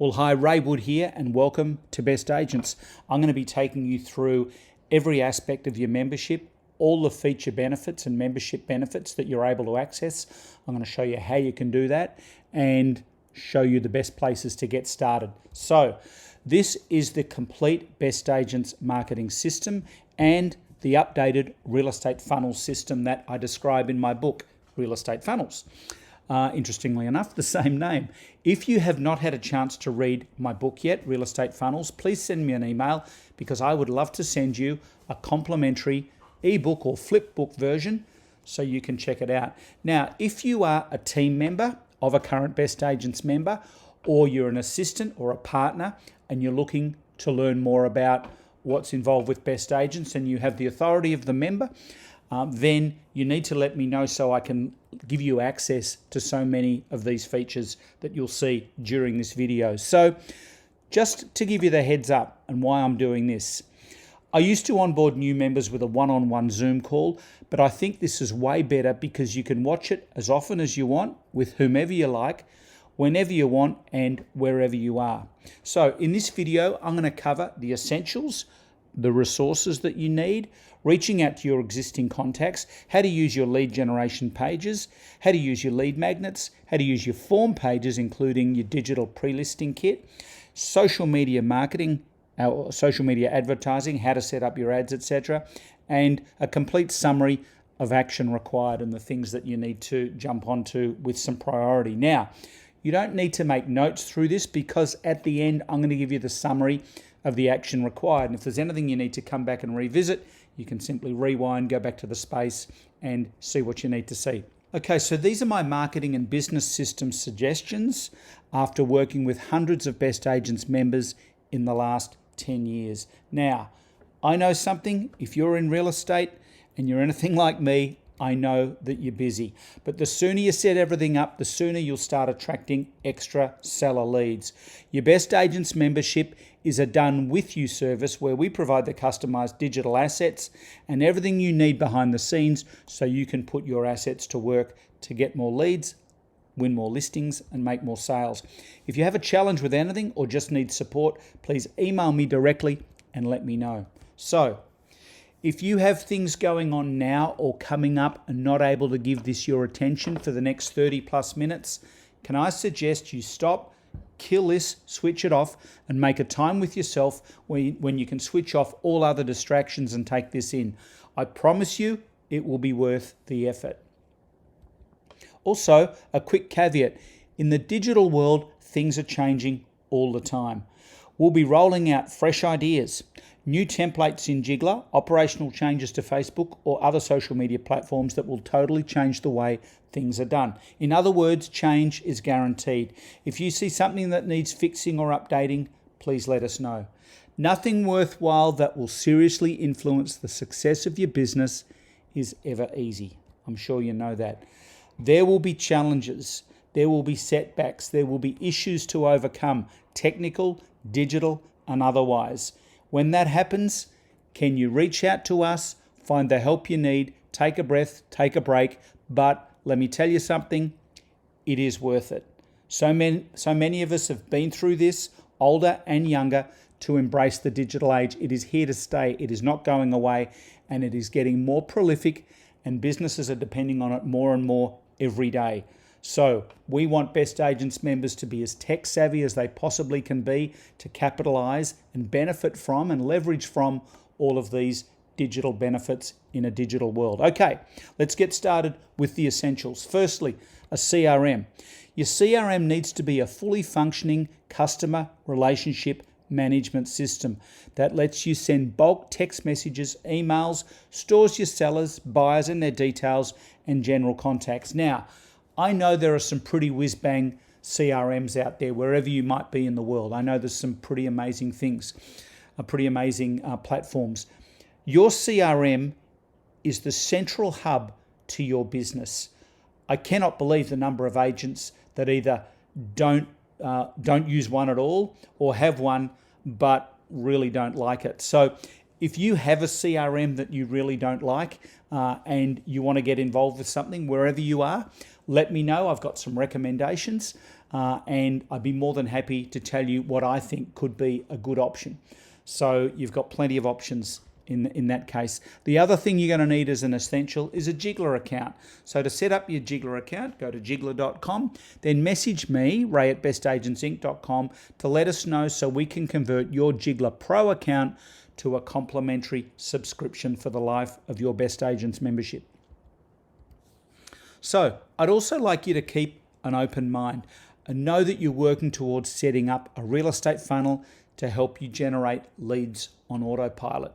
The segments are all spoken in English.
Well, hi, Ray Wood here, and welcome to Best Agents. I'm going to be taking you through every aspect of your membership, all the feature benefits and membership benefits that you're able to access. I'm going to show you how you can do that and show you the best places to get started. So, this is the complete Best Agents marketing system and the updated real estate funnel system that I describe in my book, Real Estate Funnels. Interestingly enough, the same name. If you have not had a chance to read my book yet, Real Estate Funnels, please send me an email because I would love to send you a complimentary ebook or flip book version so you can check it out. Now, if you are a team member of a current Best Agents member, or you're an assistant or a partner and you're looking to learn more about what's involved with Best Agents and you have the authority of the member, then you need to let me know so I can give you access to so many of these features that you'll see during this video. So just to give you the heads up and why I'm doing this, I used to onboard new members with a one-on-one Zoom call, but I think this is way better because you can watch it as often as you want with whomever you like, whenever you want and wherever you are. So in this video, I'm going to cover the essentials, the resources that you need, reaching out to your existing contacts, how to use your lead generation pages, how to use your lead magnets, how to use your form pages, including your digital pre-listing kit, social media marketing, social media advertising, how to set up your ads, etc., and a complete summary of action required and the things that you need to jump onto with some priority. Now, you don't need to make notes through this because at the end, I'm going to give you the summary of the action required. And if there's anything you need to come back and revisit, you can simply rewind, go back to the space and see what you need to see. Okay, so these are my marketing and business system suggestions after working with hundreds of Best Agents members in the last 10 years. Now, I know something, if you're in real estate and you're anything like me, I know that you're busy. But the sooner you set everything up, the sooner you'll start attracting extra seller leads. Your Best Agents membership is a done with you service where we provide the customized digital assets and everything you need behind the scenes so you can put your assets to work to get more leads, win more listings and make more sales. If you have a challenge with anything or just need support, please email me directly and let me know. So, if you have things going on now or coming up and not able to give this your attention for the next 30 plus minutes, can I suggest you stop, kill this, switch it off, and make a time with yourself when you can switch off all other distractions and take this in. I promise you it will be worth the effort. Also, a quick caveat. In the digital world, things are changing all the time. We'll be rolling out fresh ideas, new templates in Jiggler, operational changes to Facebook or other social media platforms that will totally change the way things are done. In other words, change is guaranteed. If you see something that needs fixing or updating, please let us know. Nothing worthwhile that will seriously influence the success of your business is ever easy. I'm sure you know that. There will be challenges, there will be setbacks, there will be issues to overcome, technical, digital, and otherwise. When that happens, can you reach out to us, find the help you need, take a breath, take a break, but let me tell you something, it is worth it. So many of us have been through this, older and younger, to embrace the digital age. It is here to stay, it is not going away, and it is getting more prolific, and businesses are depending on it more and more every day. So we want Best Agents members to be as tech savvy as they possibly can be to capitalize and benefit from and leverage from all of these digital benefits in a digital world. Okay, let's get started with the essentials. Firstly, a CRM. Your CRM needs to be a fully functioning customer relationship management system that lets you send bulk text messages, emails, stores your sellers, buyers and their details, and general contacts. Now, I know there are some pretty whiz-bang CRMs out there wherever you might be in the world. I know there's some pretty amazing things, pretty amazing platforms. Your CRM is the central hub to your business. I cannot believe the number of agents that either don't use one at all or have one but really don't like it. So if you have a CRM that you really don't like and you want to get involved with something wherever you are, let me know. I've got some recommendations. and I'd be more than happy to tell you what I think could be a good option. So you've got plenty of options in that case. The other thing you're going to need as an essential is a Jiggler account. So to set up your Jiggler account, go to jiggler.com, then message me, ray@bestagentsinc.com, to let us know so we can convert your Jiggler Pro account to a complimentary subscription for the life of your Best Agents membership. So I'd also like you to keep an open mind and know that you're working towards setting up a real estate funnel to help you generate leads on autopilot.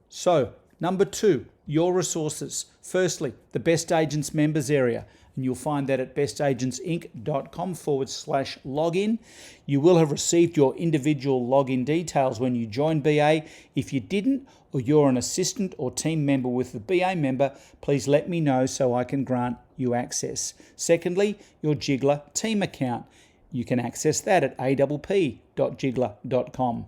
So, number 2, your resources. Firstly, the Best Agents members area, and you'll find that at bestagentsinc.com/login. You will have received your individual login details when you join BA. If you didn't, or you're an assistant or team member with the BA member, please let me know so I can grant you access. Secondly, your Jiggler team account. You can access that at app.jiggler.com.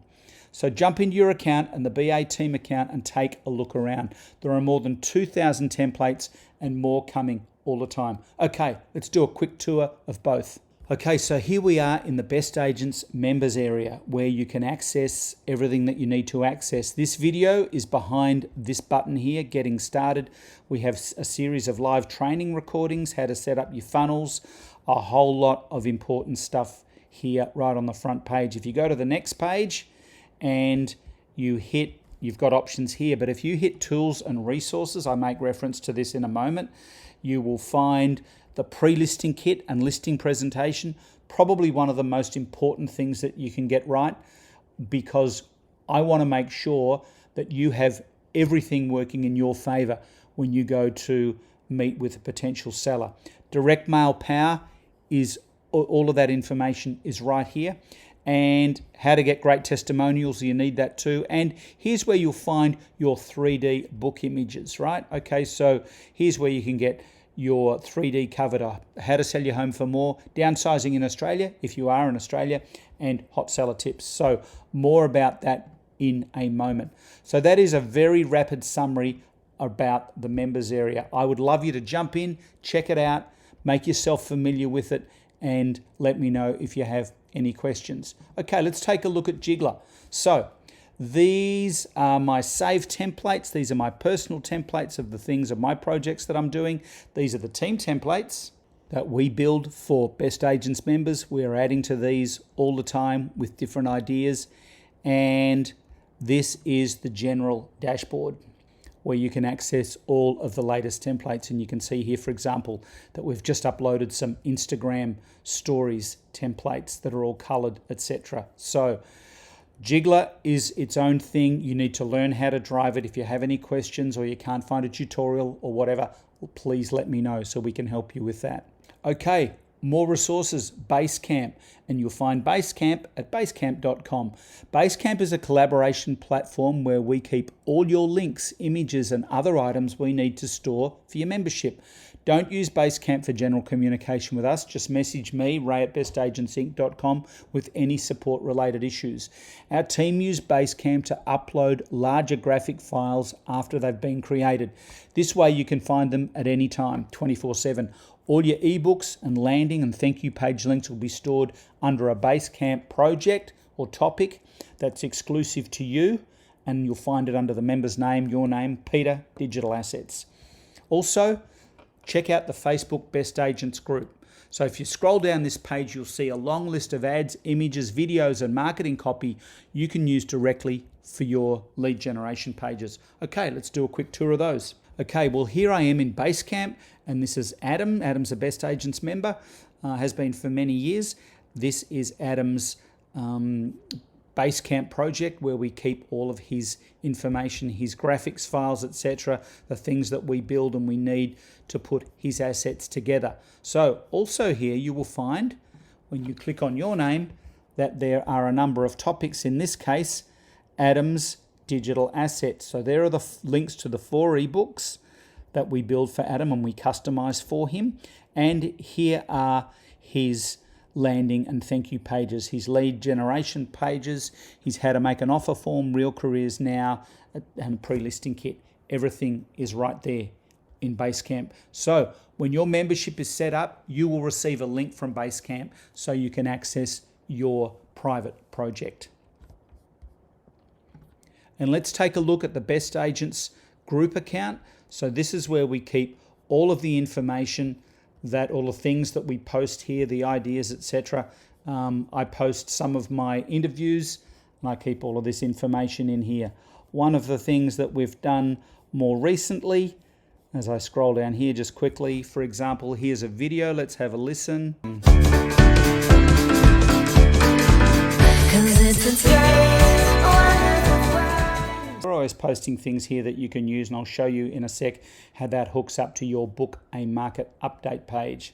So jump into your account and the BA team account and take a look around. There are more than 2,000 templates and more coming all the time. Okay, let's do a quick tour of both. Okay, so here we are in the Best Agents members area where you can access everything that you need to access. This video is behind this button here, Getting Started. We have a series of live training recordings, how to set up your funnels, a whole lot of important stuff here right on the front page. If you go to the next page and you've got options here, but if you hit Tools and Resources, I make reference to this in a moment, you will find the pre-listing kit and listing presentation, probably one of the most important things that you can get right, because I want to make sure that you have everything working in your favor when you go to meet with a potential seller. Direct mail power is all of that information is right here. And how to get great testimonials, you need that too. And here's where you'll find your 3D book images, right? Okay, so here's where you can get your 3D covered up. How to sell your home for more, downsizing in Australia, if you are in Australia, and hot seller tips. So more about that in a moment. So that is a very rapid summary about the members area. I would love you to jump in, check it out, make yourself familiar with it, and let me know if you have any questions. Okay, let's take a look at Jiggler. So these are my saved templates. These are my personal templates of the things of my projects that I'm doing. These are the team templates that we build for Best Agents members. We are adding to these all the time with different ideas. And this is the general dashboard where you can access all of the latest templates. And you can see here, for example, that we've just uploaded some Instagram stories templates that are all colored, etc. So Jiggler is its own thing. You need to learn how to drive it. If you have any questions or you can't find a tutorial or whatever, please let me know so we can help you with that. Okay, more resources, Basecamp, and you'll find Basecamp at basecamp.com. Basecamp is a collaboration platform where we keep all your links, images, and other items we need to store for your membership. Don't use Basecamp for general communication with us. Just message me, ray@bestagentsinc.com, with any support-related issues. Our team use Basecamp to upload larger graphic files after they've been created. This way you can find them at any time, 24/7. All your ebooks and landing and thank you page links will be stored under a Basecamp project or topic that's exclusive to you, and you'll find it under the member's name, your name, Peter Digital Assets. Also, check out the Facebook Best Agents group. So if you scroll down this page, you'll see a long list of ads, images, videos, and marketing copy you can use directly for your lead generation pages. Okay, let's do a quick tour of those. Okay, well, here I am in Basecamp, and this is Adam. Adam's a Best Agents member, has been for many years. This is Adam's Basecamp project where we keep all of his information, his graphics files, etc., the things that we build and we need to put his assets together. So also here you will find, when you click on your name, that there are a number of topics, in this case, Adam's digital assets. So there are the links to the 4 ebooks that we build for Adam and we customize for him. And here are his landing and thank you pages, his lead generation pages, his how to make an offer form, Real Careers Now, and pre-listing kit. Everything is right there in Basecamp. So when your membership is set up, you will receive a link from Basecamp so you can access your private project. And let's take a look at the Best Agents group account. So this is where we keep all of the information, that all the things that we post here, the ideas, etc. I post some of my interviews and I keep all of this information in here. One of the things that we've done more recently, as I scroll down here just quickly, for example, here's a video. Let's have a listen. We're always posting things here that you can use, and I'll show you in a sec how that hooks up to your Book a Market Update page.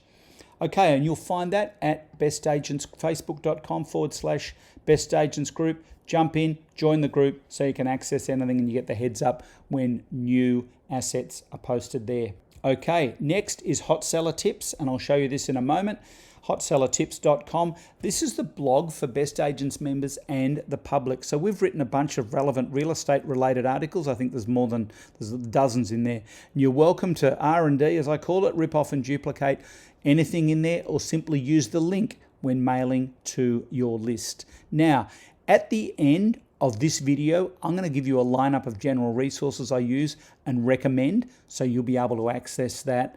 Okay, and you'll find that at bestagents.facebook.com/Best Agents Group. Jump in, join the group so you can access anything and you get the heads up when new assets are posted there. Okay, next is Hot Seller Tips, and I'll show you this in a moment. hotsellertips.com. This is the blog for Best Agents members and the public. So we've written a bunch of relevant real estate related articles. I think there's dozens in there. You're welcome to R&D, as I call it, rip off and duplicate anything in there, or simply use the link when mailing to your list. Now, at the end of this video, I'm going to give you a lineup of general resources I use and recommend, so you'll be able to access that.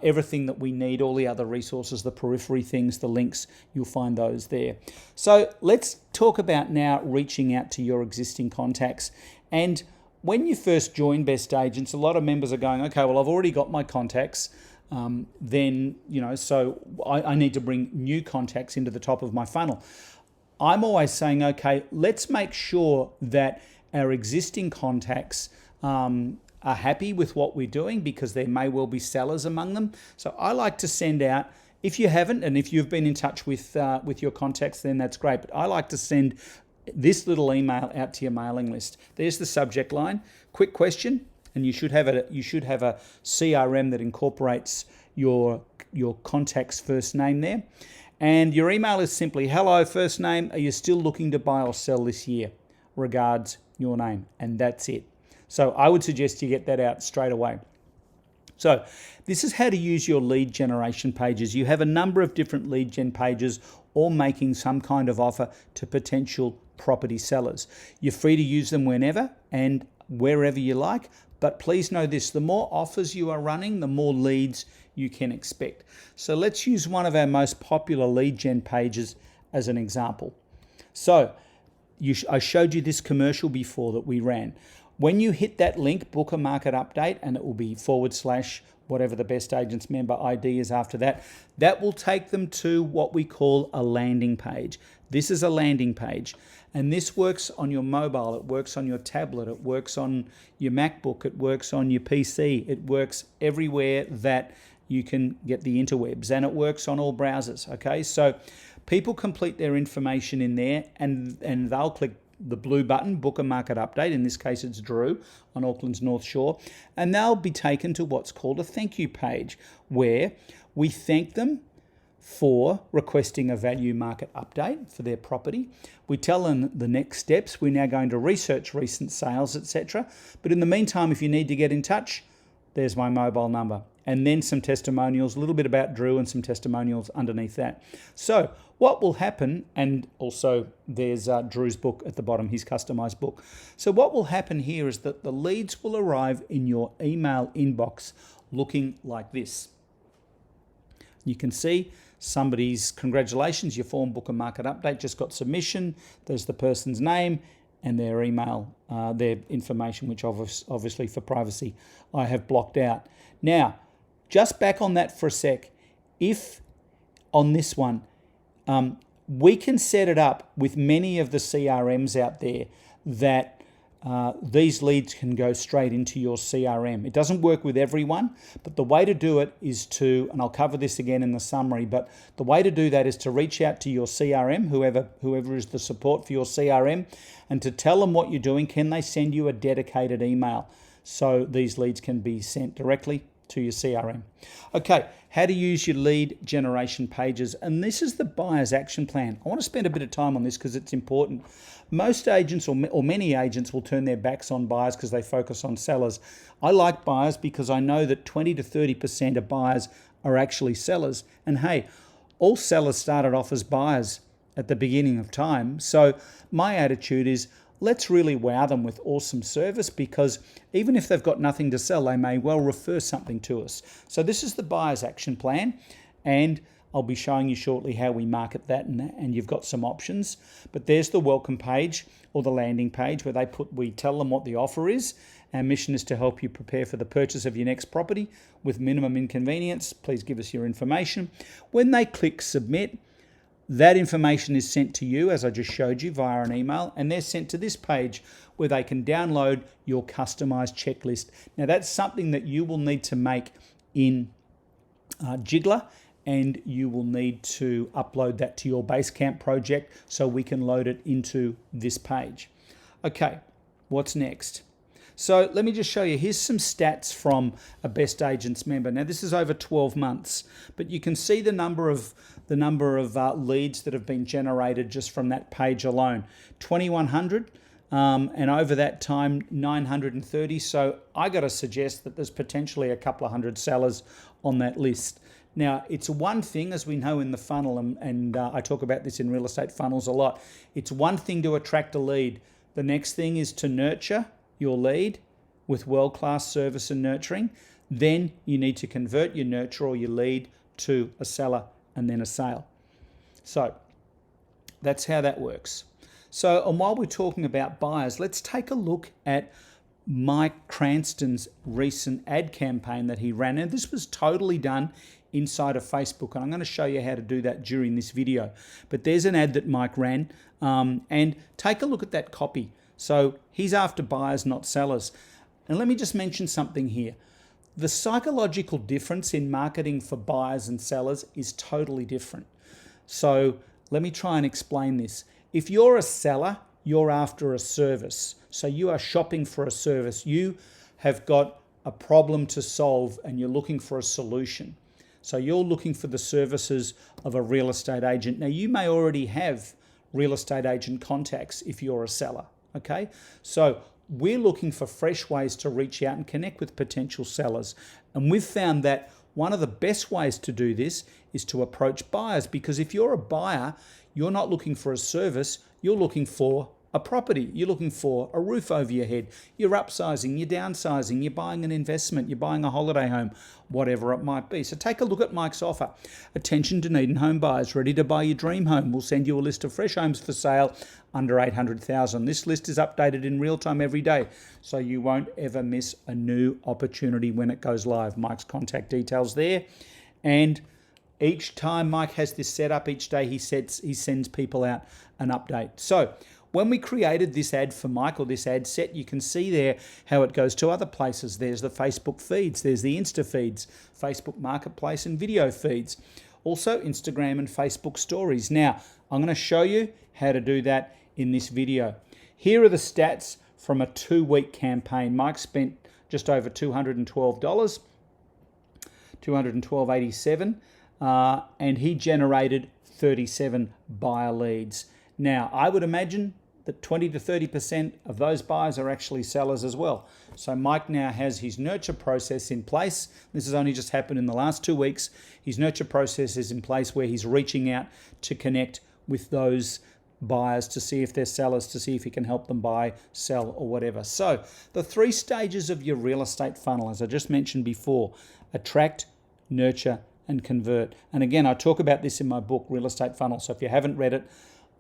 Everything that we need, all the other resources, the periphery things, the links, you'll find those there. So let's talk about now reaching out to your existing contacts. And when you first join Best Agents, a lot of members are going, okay, well, I've already got my contacts. So I need to bring new contacts into the top of my funnel. I'm always saying, okay, let's make sure that our existing contacts are happy with what we're doing, because there may well be sellers among them. So I like to send out, if you haven't, and if you've been in touch with your contacts, then that's great. But I like to send this little email out to your mailing list. There's the subject line, quick question, and you should have a CRM that incorporates your contact's first name there. And your email is simply, hello, first name, are you still looking to buy or sell this year? Regards, your name. And that's it. So I would suggest you get that out straight away. So this is how to use your lead generation pages. You have a number of different lead gen pages, all making some kind of offer to potential property sellers. You're free to use them whenever and wherever you like, but please know this, the more offers you are running, the more leads you can expect. So let's use one of our most popular lead gen pages as an example. So I showed you this commercial before that we ran. When you hit that link, book a market update, and it will be / whatever the Best Agents member ID is after that, that will take them to what we call a landing page. This is a landing page, and this works on your mobile, it works on your tablet, it works on your MacBook, it works on your PC, it works everywhere that you can get the interwebs, and it works on all browsers, okay? So people complete their information in there, and they'll click the blue button, book a market update. In this case, it's Drew on Auckland's North Shore. And they'll be taken to what's called a thank you page, where we thank them for requesting a value market update for their property. We tell them the next steps. We're now going to research recent sales, etc. But in the meantime, if you need to get in touch, there's my mobile number. And then some testimonials, a little bit about Drew and some testimonials underneath that. So what will happen, and also there's Drew's book at the bottom, his customized book. So what will happen here is that the leads will arrive in your email inbox looking like this. You can see somebody's congratulations, your form book a market update just got submission. There's the person's name and their email, their information, which obviously for privacy I have blocked out. Now, just back on that for a sec, if on this one, we can set it up with many of the CRMs out there that these leads can go straight into your CRM. It doesn't work with everyone, but the way to do it is to, and I'll cover this again in the summary, but the way to do that is to reach out to your CRM, whoever is the support for your CRM, and to tell them what you're doing. Can they send you a dedicated email so these leads can be sent directly to your CRM. Okay, how to use your lead generation pages. And this is the buyer's action plan. I want to spend a bit of time on this because it's important. Most agents or many agents will turn their backs on buyers because they focus on sellers. I like buyers because I know that 20 to 30% of buyers are actually sellers. And hey, all sellers started off as buyers at the beginning of time. So my attitude is, let's really wow them with awesome service, because even if they've got nothing to sell, they may well refer something to us. So this is the buyer's action plan, and I'll be showing you shortly how we market that, and you've got some options. But there's the welcome page or the landing page where we tell them what the offer is. Our mission is to help you prepare for the purchase of your next property with minimum inconvenience. Please give us your information. When they click submit, that information is sent to you, as I just showed you, via an email, and they're sent to this page where they can download your customized checklist. Now, that's something that you will need to make in Jiggler, and you will need to upload that to your Basecamp project so we can load it into this page. Okay, what's next? So let me just show you. Here's some stats from a Best Agents member. Now this is over 12 months, but you can see the number of leads that have been generated just from that page alone. 2,100, and over that time 930. So I got to suggest that there's potentially a couple of hundred sellers on that list. Now, it's one thing, as we know in the funnel, and I talk about this in real estate funnels a lot. It's one thing to attract a lead. The next thing is to nurture your lead with world-class service and nurturing. Then you need to convert your nurture or your lead to a seller and then a sale. So that's how that works. So, and while we're talking about buyers, let's take a look at Mike Cranston's recent ad campaign that he ran. And this was totally done inside of Facebook, and I'm going to show you how to do that during this video. But there's an ad that Mike ran, and take a look at that copy. So he's after buyers, not sellers. And let me just mention something here. The psychological difference in marketing for buyers and sellers is totally different. So let me try and explain this. If you're a seller, you're after a service. So you are shopping for a service. You have got a problem to solve and you're looking for a solution. So you're looking for the services of a real estate agent. Now, you may already have real estate agent contacts if you're a seller. Okay, so we're looking for fresh ways to reach out and connect with potential sellers. And we've found that one of the best ways to do this is to approach buyers, because if you're a buyer, you're not looking for a service, you're looking for a property. You're looking for a roof over your head. You're upsizing, you're downsizing, you're buying an investment, you're buying a holiday home, whatever it might be. So take a look at Mike's offer. Attention Dunedin home buyers ready to buy your dream home. We'll send you a list of fresh homes for sale under 800,000. This list is updated in real time every day, so you won't ever miss a new opportunity when it goes live. Mike's contact details there. And each time Mike has this set up, each day he sends people out an update. So when we created this ad for Mike, or this ad set, you can see there how it goes to other places. There's the Facebook feeds, there's the Insta feeds, Facebook Marketplace and video feeds. Also Instagram and Facebook stories. Now, I'm going to show you how to do that in this video. Here are the stats from a 2-week campaign. Mike spent just over $212, $212.87, and he generated 37 buyer leads. Now, I would imagine that 20 to 30% of those buyers are actually sellers as well. So Mike now has his nurture process in place. This has only just happened in the last 2 weeks. His nurture process is in place where he's reaching out to connect with those buyers to see if they're sellers, to see if he can help them buy, sell, or whatever. So the 3 stages of your real estate funnel, as I just mentioned before: attract, nurture, and convert. And again, I talk about this in my book, Real Estate Funnel. So if you haven't read it,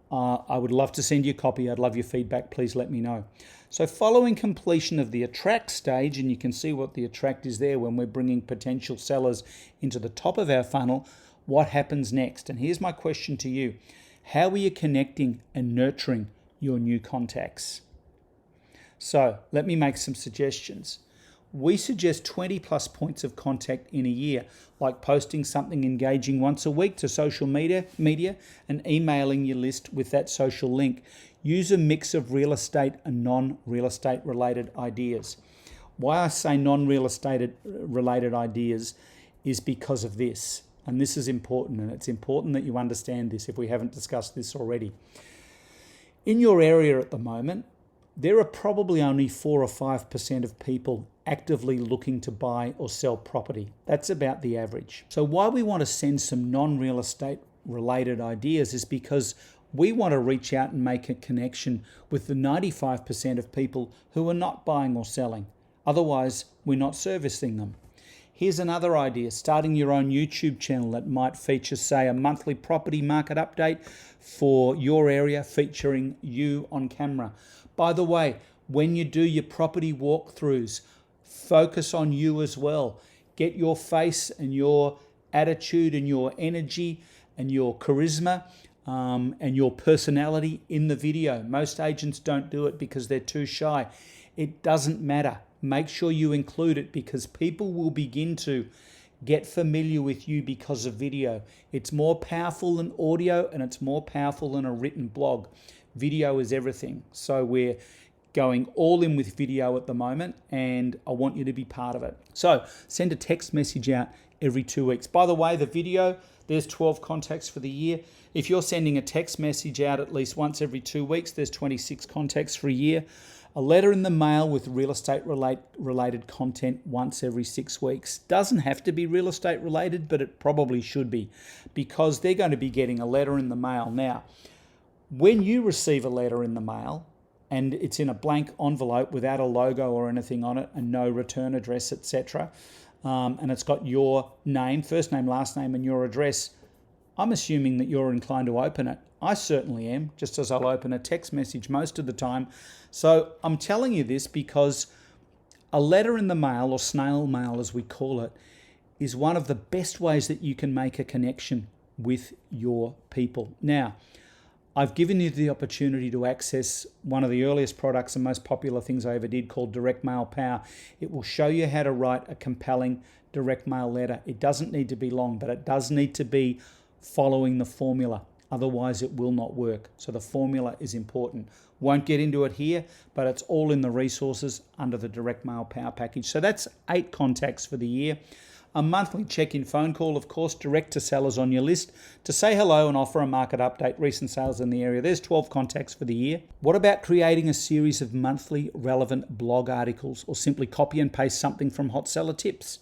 I would love to send you a copy. I'd love your feedback. Please let me know. So following completion of the attract stage, and you can see what the attract is there when we're bringing potential sellers into the top of our funnel, what happens next? And here's my question to you. How are you connecting and nurturing your new contacts? So let me make some suggestions. We suggest 20 plus points of contact in a year, like posting something engaging once a week to social media and emailing your list with that social link. Use a mix of real estate and non-real estate related ideas. Why I say non-real estate related ideas is because of this. And this is important, and it's important that you understand this if we haven't discussed this already. In your area at the moment, there are probably only 4 or 5% of people actively looking to buy or sell property. That's about the average. So why we want to send some non-real estate related ideas is because we want to reach out and make a connection with the 95% of people who are not buying or selling. Otherwise, we're not servicing them. Here's another idea, starting your own YouTube channel that might feature, say, a monthly property market update for your area featuring you on camera. By the way, when you do your property walkthroughs, focus on you as well. Get your face and your attitude and your energy and your charisma and your personality in the video. Most agents don't do it because they're too shy. It doesn't matter. Make sure you include it because people will begin to get familiar with you because of video. It's more powerful than audio and it's more powerful than a written blog. Video is everything. So we're going all in with video at the moment and I want you to be part of it. So send a text message out every 2 weeks. By the way, the video, there's 12 contacts for the year. If you're sending a text message out at least once every 2 weeks, there's 26 contacts for a year. A letter in the mail with real estate related content once every 6 weeks. Doesn't have to be real estate related, but it probably should be because they're going to be getting a letter in the mail. Now, when you receive a letter in the mail and it's in a blank envelope without a logo or anything on it and no return address, etc., and it's got your name, first name, last name, and your address, I'm assuming that you're inclined to open it. I certainly am, just as I'll open a text message most of the time. So I'm telling you this because a letter in the mail, or snail mail as we call it, is one of the best ways that you can make a connection with your people. Now, I've given you the opportunity to access one of the earliest products and most popular things I ever did called Direct Mail Power. It will show you how to write a compelling direct mail letter. It doesn't need to be long, but it does need to be following the formula. Otherwise, it will not work. So the formula is important. Won't get into it here, but it's all in the resources under the Direct Mail Power package. So that's 8 contacts for the year. A monthly check-in phone call, of course, direct to sellers on your list to say hello and offer a market update, recent sales in the area. There's 12 contacts for the year. What about creating a series of monthly relevant blog articles or simply copy and paste something from Hot Seller Tips?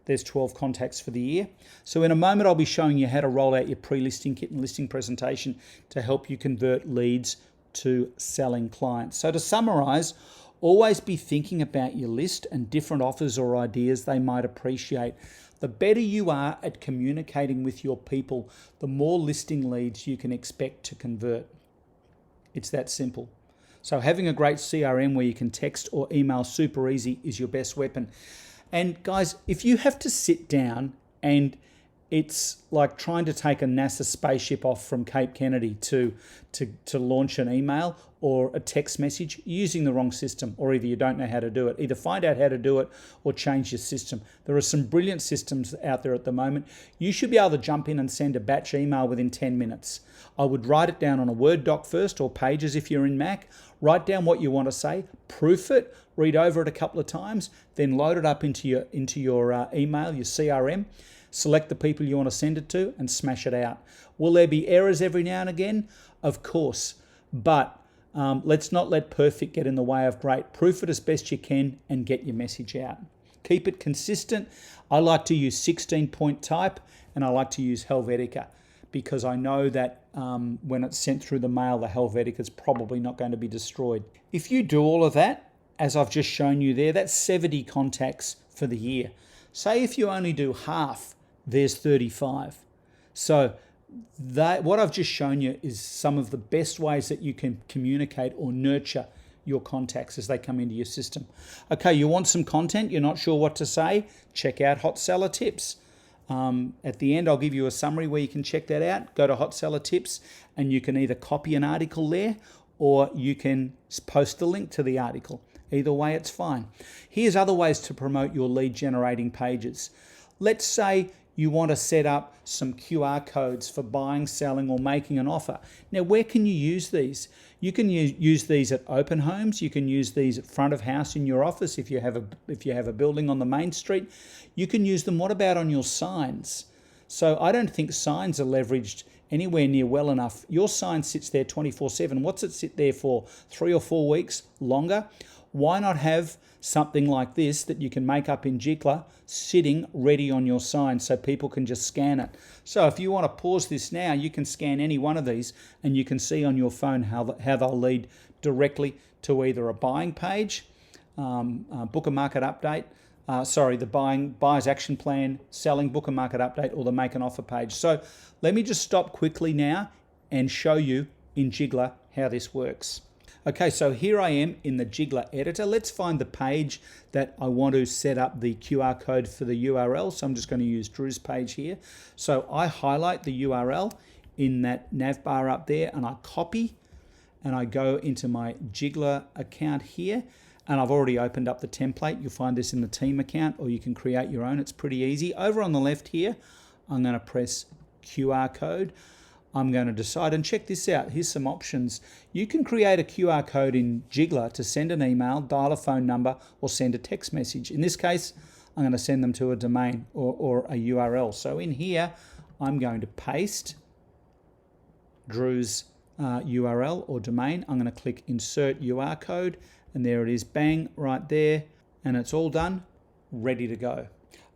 There's 12 contacts for the year. So in a moment, I'll be showing you how to roll out your pre-listing kit and listing presentation to help you convert leads to selling clients. So to summarize, always be thinking about your list and different offers or ideas they might appreciate. The better you are at communicating with your people, the more listing leads you can expect to convert. It's that simple. So having a great CRM where you can text or email super easy is your best weapon. And guys, if you have to sit down and it's like trying to take a NASA spaceship off from Cape Kennedy to launch an email or a text message, you're using the wrong system, or either you don't know how to do it. Either find out how to do it or change your system. There are some brilliant systems out there at the moment. You should be able to jump in and send a batch email within 10 minutes. I would write it down on a Word doc first, or Pages if you're in Mac. Write down what you want to say, proof it, read over it a couple of times, then load it up into your email, your CRM. Select the people you want to send it to and smash it out. Will there be errors every now and again? Of course, but let's not let perfect get in the way of great. Proof it as best you can and get your message out. Keep it consistent. I like to use 16-point type and I like to use Helvetica because I know that when it's sent through the mail, the Helvetica is probably not going to be destroyed. If you do all of that, as I've just shown you there, that's 70 contacts for the year. Say if you only do half, there's 35. So what I've just shown you is some of the best ways that you can communicate or nurture your contacts as they come into your system. Okay, you want some content, you're not sure what to say, check out Hot Seller Tips. At the end, I'll give you a summary where you can check that out. Go to Hot Seller Tips and you can either copy an article there or you can post the link to the article. Either way, it's fine. Here's other ways to promote your lead generating pages. Let's say you want to set up some QR codes for buying, selling, or making an offer. Now, where can you use these? You can use these at open homes. You can use these at front of house in your office if you have a building on the main street. You can use them, what about on your signs? So I don't think signs are leveraged anywhere near well enough. Your sign sits there 24/7. What's it sit there for? 3 or 4 weeks longer? Why not have something like this that you can make up in Joomla sitting ready on your sign so people can just scan it? So if you want to pause this now, you can scan any one of these and you can see on your phone how they'll lead directly to either a buying page, book a market update, the buyer's action plan, selling, book a market update, or the make an offer page. So let me just stop quickly now and show you in Joomla how this works. Okay, so here I am in the Joomla editor. Let's find the page that I want to set up the QR code for the URL. So I'm just going to use Drew's page here. So I highlight the URL in that nav bar up there and I copy and I go into my Joomla account here. And I've already opened up the template. You'll find this in the team account or you can create your own. It's pretty easy. Over on the left here, I'm going to press QR code. I'm going to decide, and check this out. Here's some options. You can create a QR code in Joomla to send an email, dial a phone number, or send a text message. In this case, I'm going to send them to a domain or a URL. So in here, I'm going to paste Drew's URL or domain. I'm going to click Insert UR Code, and there it is, bang, right there, and it's all done, ready to go.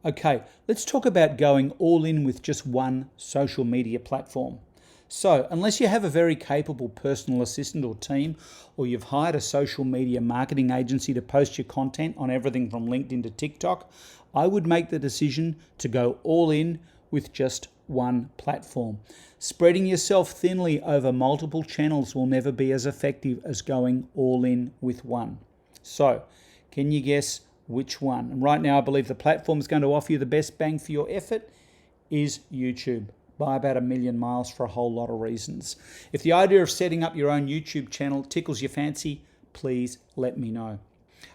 Okay, let's talk about going all in with just one social media platform. So unless you have a very capable personal assistant or team, or you've hired a social media marketing agency to post your content on everything from LinkedIn to TikTok, I would make the decision to go all in with just one platform. Spreading yourself thinly over multiple channels will never be as effective as going all in with one. So, can you guess which one? And right now, I believe the platform is going to offer you the best bang for your effort is YouTube, by about 1 million miles for a whole lot of reasons. If the idea of setting up your own YouTube channel tickles your fancy, please let me know.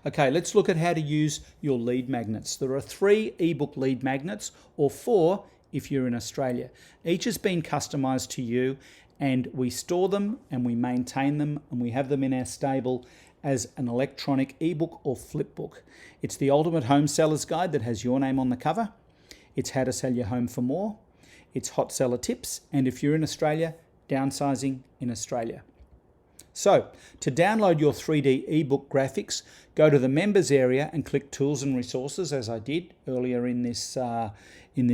Okay, let's look at how to use your lead magnets. There are 3 ebook lead magnets, or 4 if you're in Australia. Each has been customized to you, and we store them and we maintain them and we have them in our stable as an electronic ebook or flipbook. It's the ultimate home seller's guide that has your name on the cover. It's how to sell your home for more. It's hot seller tips, and if you're in Australia, downsizing in Australia. So, to download your 3D ebook graphics, go to the members area and click Tools and Resources, as I did earlier in this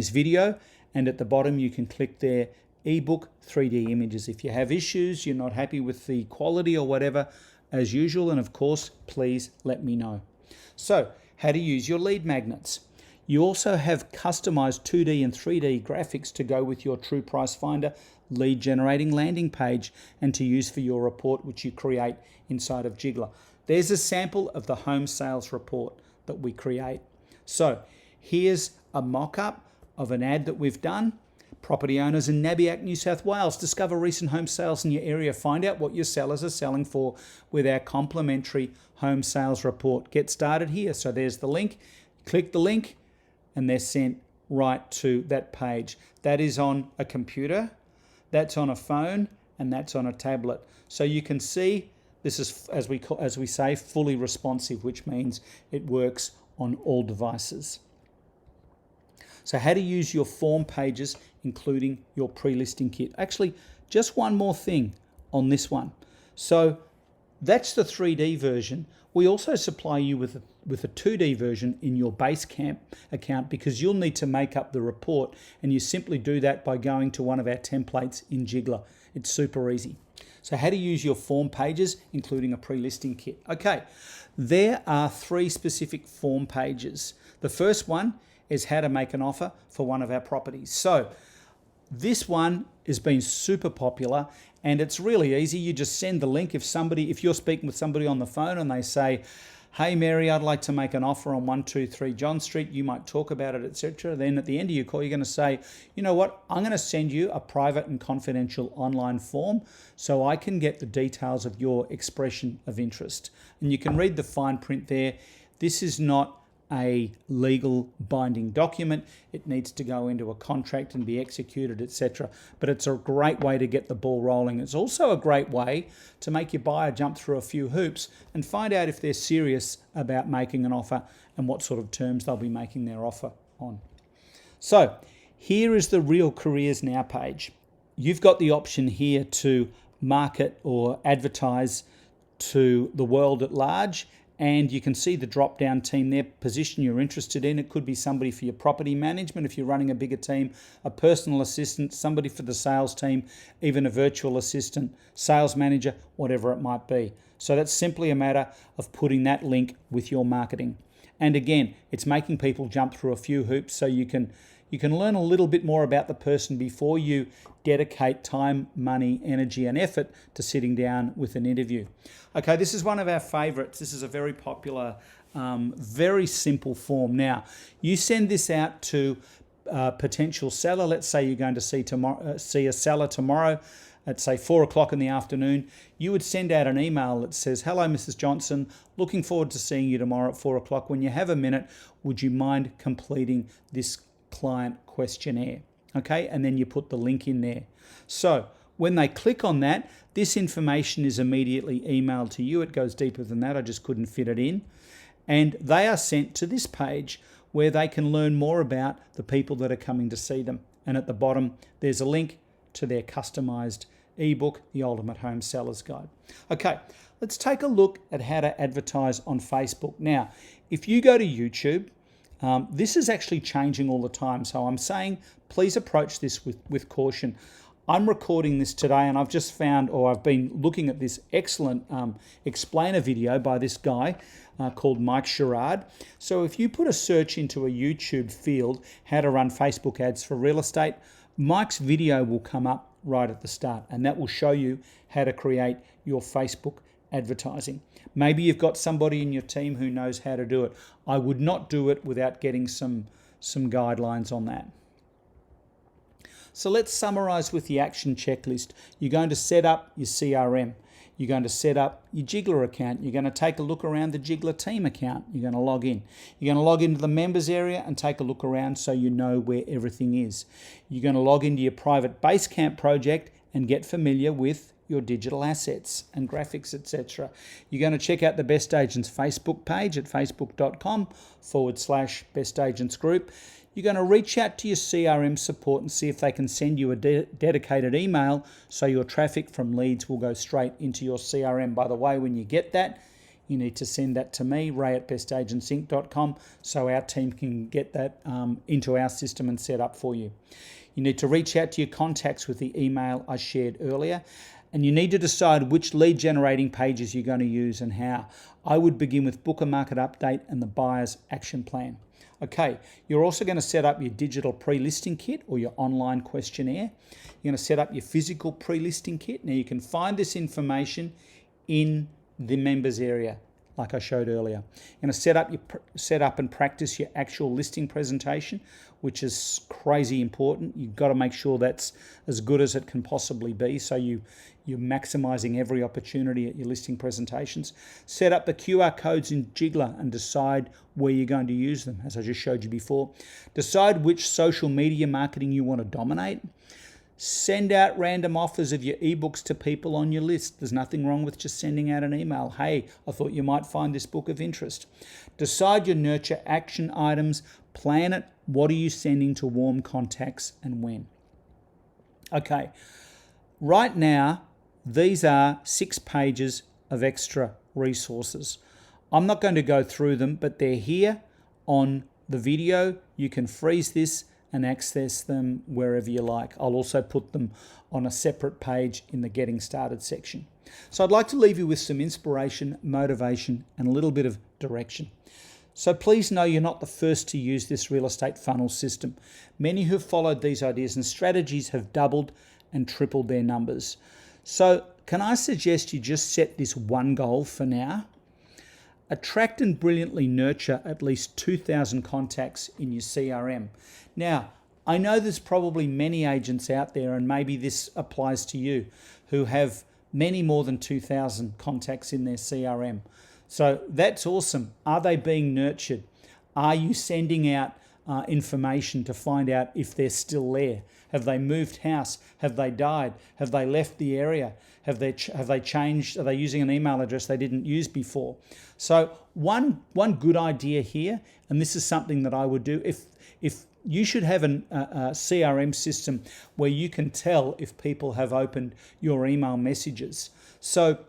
video. And at the bottom, you can click there, ebook 3D images. If you have issues, you're not happy with the quality or whatever, as usual, and of course, please let me know. So, how to use your lead magnets. You also have customized 2D and 3D graphics to go with your True Price Finder lead generating landing page and to use for your report, which you create inside of Joomla. There's a sample of the home sales report that we create. So here's a mock-up of an ad that we've done. Property owners in Nabiac, New South Wales, discover recent home sales in your area. Find out what your sellers are selling for with our complimentary home sales report. Get started here. So there's the link. Click the link and they're sent right to that page. That is on a computer, that's on a phone, and that's on a tablet. So you can see this is, as we say, fully responsive, which means it works on all devices. So how to use your form pages, including your pre-listing kit. Actually, just one more thing on this one. So that's the 3D version. We also supply you with a 2D version in your Basecamp account, because you'll need to make up the report, and you simply do that by going to one of our templates in Joomla. It's super easy. So how to use your form pages, including a pre-listing kit. Okay, there are 3 specific form pages. The first one is how to make an offer for one of our properties. So this one has been super popular, and it's really easy. You just send the link. If you're speaking with somebody on the phone and they say, "Hey Mary, I'd like to make an offer on 123 John Street," you might talk about it, etc. Then at the end of your call, you're going to say, "You know what? I'm going to send you a private and confidential online form so I can get the details of your expression of interest." And you can read the fine print there. This is not a legal binding document. It needs to go into a contract and be executed, etc. But it's a great way to get the ball rolling. It's also a great way to make your buyer jump through a few hoops and find out if they're serious about making an offer and what sort of terms they'll be making their offer on. So here is the Real Careers Now page. You've got the option here to market or advertise to the world at large, and you can see the drop-down team there, position you're interested in. It could be somebody for your property management if you're running a bigger team, a personal assistant, somebody for the sales team, even a virtual assistant, sales manager, whatever it might be. So that's simply a matter of putting that link with your marketing. And again, it's making people jump through a few hoops so you can learn a little bit more about the person before you dedicate time, money, energy, and effort to sitting down with an interview. Okay, this is one of our favorites. This is a very popular, very simple form. Now, you send this out to a potential seller. Let's say you're going to see a seller tomorrow at, say, 4 o'clock in the afternoon. You would send out an email that says, "Hello, Mrs. Johnson, looking forward to seeing you tomorrow at 4 o'clock. When you have a minute, would you mind completing this client questionnaire?" Okay, and then you put the link in there. So when they click on that, this information is immediately emailed to you. It goes deeper than that. I just couldn't fit it in. And they are sent to this page where they can learn more about the people that are coming to see them. And at the bottom, there's a link to their customized ebook, The Ultimate Home Seller's Guide. Okay, let's take a look at how to advertise on Facebook. Now, if you go to YouTube, this is actually changing all the time. So I'm saying, please approach this with caution. I'm recording this today and I've just found, or I've been looking at this excellent explainer video by this guy called Mike Sherrard. So if you put a search into a YouTube field, how to run Facebook ads for real estate, Mike's video will come up right at the start, and that will show you how to create your Facebook advertising. Maybe you've got somebody in your team who knows how to do it. I would not do it without getting some guidelines on that. So let's summarize with the action checklist. You're going to set up your CRM. You're going to set up your Jiggler account. You're going to take a look around the Jiggler team account. You're going to log in. You're going to log into the members area and take a look around so you know where everything is. You're going to log into your private Basecamp project and get familiar with your digital assets and graphics, etc. You're going to check out the Best Agents Facebook page at facebook.com/Best Agents Group. You're going to reach out to your CRM support and see if they can send you a dedicated email so your traffic from leads will go straight into your CRM. By the way, when you get that, you need to send that to me, ray@bestagencinc.com, so our team can get that into our system and set up for you. You need to reach out to your contacts with the email I shared earlier. And you need to decide which lead generating pages you're going to use and how. I would begin with Book a Market Update and the Buyer's Action Plan. Okay, you're also going to set up your digital pre-listing kit or your online questionnaire. You're going to set up your physical pre-listing kit. Now you can find this information in the members area, like I showed earlier. You're going to set up and practice your actual listing presentation, which is crazy important. You've got to make sure that's as good as it can possibly be, so you're maximizing every opportunity at your listing presentations. Set up the QR codes in Jiggler and decide where you're going to use them, as I just showed you before. Decide which social media marketing you want to dominate. Send out random offers of your ebooks to people on your list. There's nothing wrong with just sending out an email. Hey, I thought you might find this book of interest. Decide your nurture action items. Plan it. What are you sending to warm contacts and when? Okay, right now, these are 6 pages of extra resources. I'm not going to go through them, but they're here on the video. You can freeze this and access them wherever you like. I'll also put them on a separate page in the Getting Started section. So I'd like to leave you with some inspiration, motivation, and a little bit of direction. So please know you're not the first to use this real estate funnel system. Many who've followed these ideas and strategies have doubled and tripled their numbers. So can I suggest you just set this one goal for now? Attract and brilliantly nurture at least 2,000 contacts in your CRM. Now, I know there's probably many agents out there, and maybe this applies to you, who have many more than 2,000 contacts in their CRM. So that's awesome. Are they being nurtured? Are you sending out information to find out if they're still there? Have they moved house? Have they died? Have they left the area? Have they changed? Are they using an email address they didn't use before? So one good idea here, and this is something that I would do, if you should have a CRM system where you can tell if people have opened your email messages. So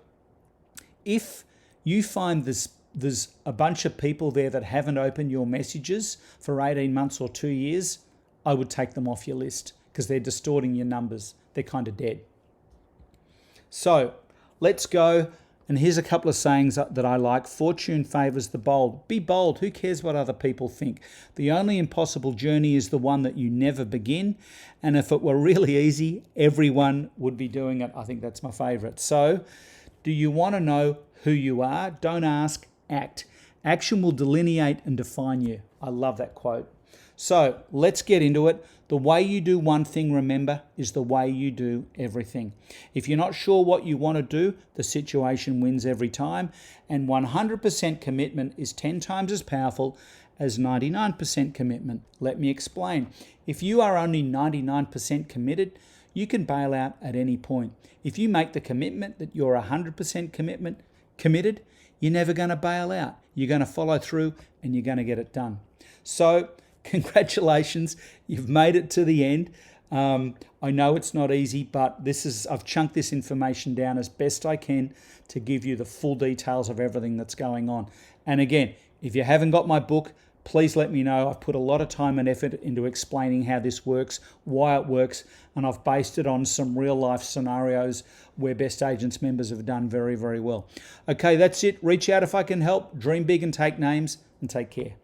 if you find there's a bunch of people there that haven't opened your messages for 18 months or 2 years, I would take them off your list because they're distorting your numbers. They're kind of dead. So let's go. And here's a couple of sayings that I like. Fortune favors the bold. Be bold. Who cares what other people think? The only impossible journey is the one that you never begin. And if it were really easy, everyone would be doing it. I think that's my favorite. So do you want to know who you are? Don't ask, act. Action will delineate and define you. I love that quote. So let's get into it. The way you do one thing, remember, is the way you do everything. If you're not sure what you want to do, the situation wins every time. And 100% commitment is 10 times as powerful as 99% commitment. Let me explain. If you are only 99% committed, you can bail out at any point. If you make the commitment that you're 100% committed, you're never going to bail out. You're going to follow through and you're going to get it done. So congratulations, you've made it to the end. I know it's not easy, but I've chunked this information down as best I can to give you the full details of everything that's going on. And again, if you haven't got my book, please let me know. I've put a lot of time and effort into explaining how this works, why it works, and I've based it on some real life scenarios where Best Agents members have done very, very well. Okay, that's it. Reach out if I can help. Dream big and take names, and take care.